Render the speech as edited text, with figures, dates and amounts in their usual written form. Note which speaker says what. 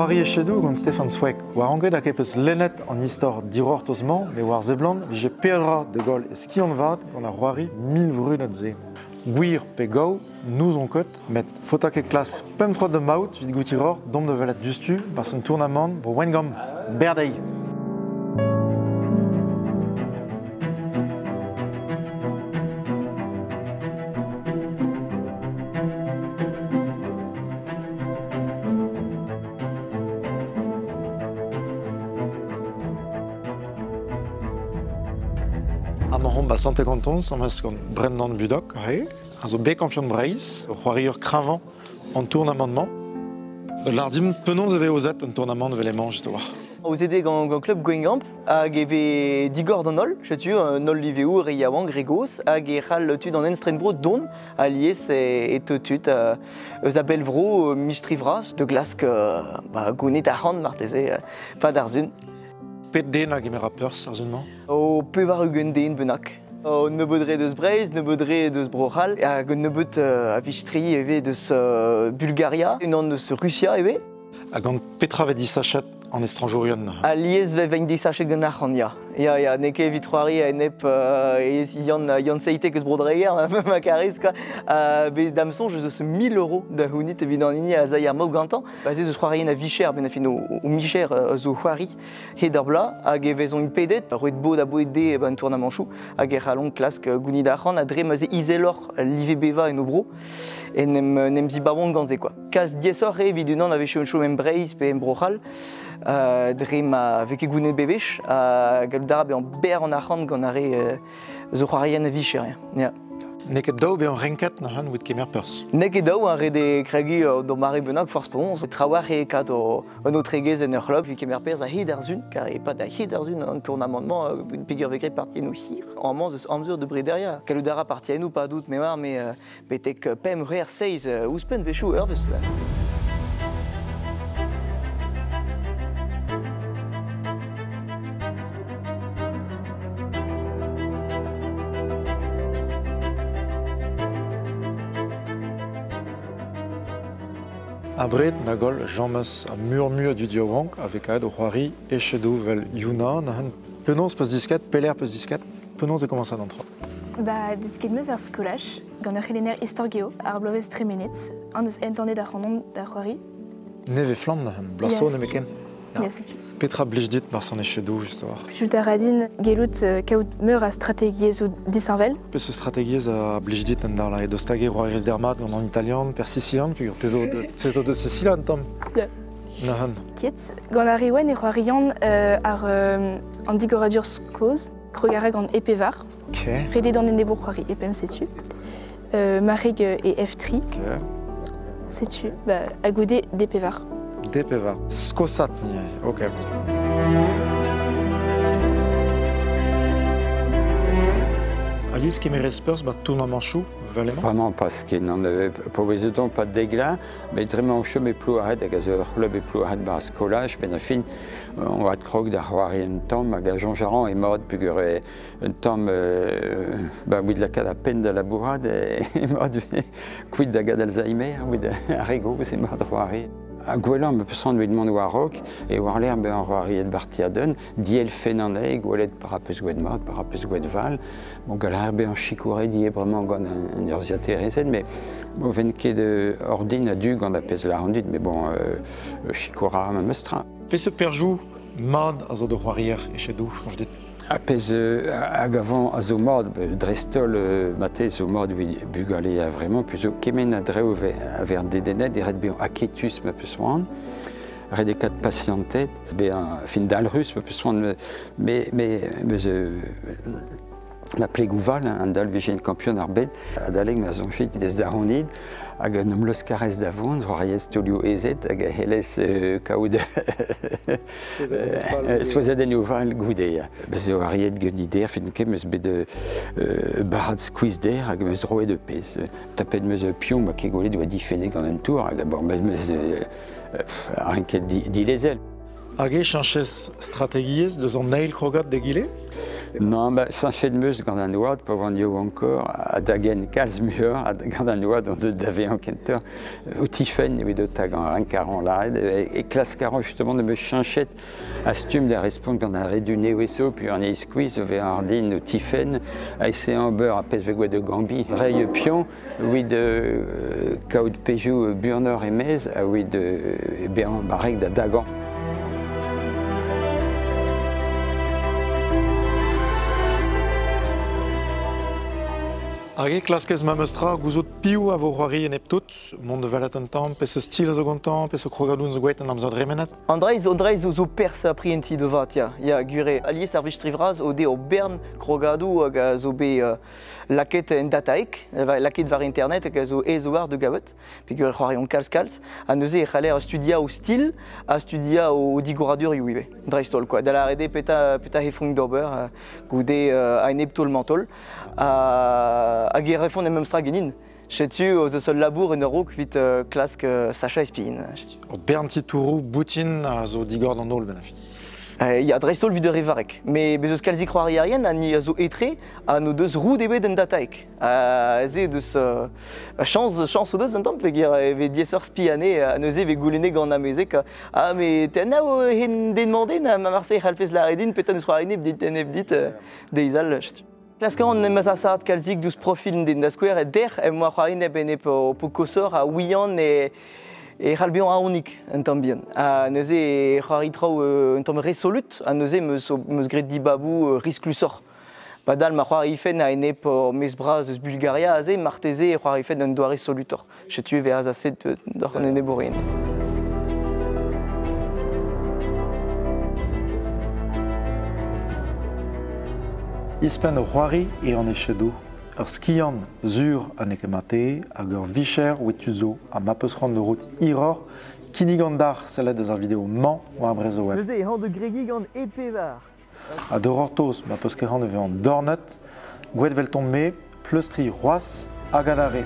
Speaker 1: Roari echedoù gant Stéphane Sweg. War anget a kepez lennet an istor dirort osman, me war zeblant, vije pelra de gol e skiant vat gant a Roari 1000 vrunet ze. Gwir pe gau, nous on ket, met fotak e klas pemtrot de maout vid goutiror dom de velet dustu par son tournament bro wengam berdei. Amahom ba sante kanton, samaz gant Brendan Budok, a zo B-kampion Breiz, c'hoariur kravant an tournamentement. Lardim penon ze vez ozet un tournament veleman just war.
Speaker 2: Aux aidés gant club Guingamp, hag eve digor d'an ol, chetu, nol liveo reiaouan gregos, hag e c'hall tud an enstrenbro don, a liez et tut eus a belvro mistrivras, de glask gounet a c'hant marteze, pa d'arzun.
Speaker 1: Pet den hag emer a peurs arzunman.
Speaker 2: O pevar ugen den benak. O nebeudre deus Breiz, nebeudre deus Brochal, hag nebeud a vistri eve deus Bulgaria, unan deus Russia eve.
Speaker 1: Hag gant petra vet disachet an estranjourion.
Speaker 2: A liez ve vein disachet gant ac'han, ya. Ya, neke vitroari a enep yann seitek eus brodreier, ma kariz, quoi. Be damson, je eus 1000 € da hounit evit an ini a zai ar maou gantan. Bazez eus c'hoarien a vicher, ben a fin o micher zo c'hoari he d'ar bla, hag e vezon un pedet, roet bod a boede un tournament chou, hag e c'halon klask gouni d'ac'han, a dre maze izelor live beva en obro, et nem zi bawon ganze, quoi. Kaz diesor re evit unan a veche un chou em Breiz pe em Brochal, dre ma veke gounet bevech, dara be an ber an ac'han gant are zo c'hoarien a vicher. Ja.
Speaker 1: Neket daou be an renket na han wit kemer peurs.
Speaker 2: Neket daou an rede kregi do mare bennak force pons. Trawar e kat o no tregez en ur club vi kemer pers a hed arzun, kar e pat a hed arzun an tournamentement un pegur vekret partienou hir. An manz eus amzur de brederia. Kalou dara partienou pa dout me war, me betek pem reer seiz ouspen vechou eurveus.
Speaker 1: Abret na gol jammes a murmur du diovank avec aed o c'hoari echedoù vel Yuna na han penons peus disket, peler peus disket, penons e komansa d'antra.
Speaker 3: Disket meus ar skolach, gant ur c'helener istor geo, ar blovez 3 minutes, an eus entande da c'hanon da c'hoari.
Speaker 1: Neve flam na han, blaso ne meken.
Speaker 3: Ya, setu.
Speaker 1: Petra blij dit bar son echedoù just war.
Speaker 3: Jut a radin gelout kaout meur a strategiez o disanvel.
Speaker 1: Pe se strategiez a blij dit en dar la e dostage c'hoariz dermat gant an italian, per Sicilian, puis tezo de Sicilian tam.
Speaker 3: Ya.
Speaker 1: Na han.
Speaker 3: Kiet, gant ar ewen e c'hoarian ar an digoradur skoz, krogare gant epevar.
Speaker 1: Ok.
Speaker 3: Rede d'an enebo c'hoari epem setu. Mareg e F3.
Speaker 1: Ok.
Speaker 3: Setu, a goude d'epevar.
Speaker 1: Depeva. Skosat ni, ok. Alice kemerez peurs bat tournament chou, valema?
Speaker 4: Vraiment parce qu'il n'en avait pas besoin pas de dégâts, mais vraiment je me plus arrête avec le club et plus arrête par scolage, ben fin on va être croque d'avoir un temps, mais Jean Jaran est mort puis un temps bah oui de la cas à peine de la bourrade et mort quid de d'Alzheimer, oui de Arrigo, c'est mort de Roari. A gwelan me peus ran wed man war rok, e war l'air be an roariet bartiaden, diel fen an eig, gwelet par apes gwed mat, par apes gwed val, bon galar be an chikouret die bremañ gant an urzia terezen, mais bon ven ket ordin a du gant apes la randit, mais bon, chikoura ma meustra.
Speaker 1: Pe se perjou mad a zo de c'hoarier echedoù, chanj dit.
Speaker 4: Apes hag avant a zo mod, drestol mate zo mod bugale a vraiment, plus o kemen a dreo a ver dedenet, e red be an aketus ma peus oan, red e kat patientet, be an fin dalrus ma peus oan, mais ma plegouval, an dal vegen kampion ar bet, a daleg ma zonchit des daronid, hag an omlos karez davon, roariez tolio ezet, hag a helez kaout soazaden oval goude. Bez o ariet genider, fin ket meus bet barad squeeze der, hag meus roe de pez. Tapet meus pion, ma ket golet doa difene gant un tour, hag abor meus arinket di lezel.
Speaker 1: Hag e chanchez strategiez deus an neil krogat de gile?
Speaker 4: Non, Saint-Chez-de-Meuse, gant an oad, pa oan yo encore, a dagen kalz muur, a gant an oad, on deud dave an kenter, o tifen, evit o tag an renkaran laed, e klas karan justement de me chinchet a stum da respond gant an redune weso, puis an eiskouiz, o ve an ardin o tifen, a ese an beur a pez vegouet de Gambi. Rei pion, oid kaout pejou Burneur e mez, a oid beran barek da dagan.
Speaker 1: Hag klaskez ma meustra, gouzout piou a vo c'hoari en ep tout, mont de valet an tamm, pe se stil a zo gantamm, pe se krogadoun zo gweet an amzad remenet.
Speaker 2: Andreiz zo pers a prienti de vat, ya gure. Alies ar trivraz o de o bern krogadou hag a zo be laket en dataek, laket var internet hag a zo ez o war de gavet, pe gure c'hoari on kalz, a neuze e c'haller studia o stil, a studia o digoradur youive. Andreiz tol, quoi. Da la rede peta hefong d'ober, goude a en ep tol mantol, hag e refon em stra genin. Chetu o zo sol labour en euro kvit klask Sacha espin.
Speaker 1: O bern titourou boutin a zo digord an ol ben a fin.
Speaker 2: Ya dreistol vid revarek, me bezo skalzik c'hoari arien a ni a zo etre a no deus roud ebet en dataek. Ze deus chans o deus un tamm pe gir eve dieseur spiane a neuze ve goulene gant amezek me te anao hen demande na ma Marseille c'halfez la redin petan eus c'hoari neb dit deizal. Klaskaran nem a saat kalzik douz profil den da skouer et der em moa c'hoari neb en ep o kosor a ouian e c'halbean aonik un tamm bihan. A neuze c'hoari traoù un tamm resolut a neuze meus gret dibabou risklusor. Badal ma c'hoari ifen a en ep mes braz eus Bulgaria a ze marteze c'hoari ifen un doare solutor. Chetu ve az aset d'or en ebourien.
Speaker 1: Ispen o c'hoari e an echedou. Ur skian zur an ekemate hag ur vicher wetuzo a ma peus ran de route iror kinigandar sellet eus ar video man war brezo web.
Speaker 2: Neuze e han de gregi gant epe var.
Speaker 1: A de rortoz ma peus ket ran eve an dornet, gouet vel tombe, pleustri roas hag adare.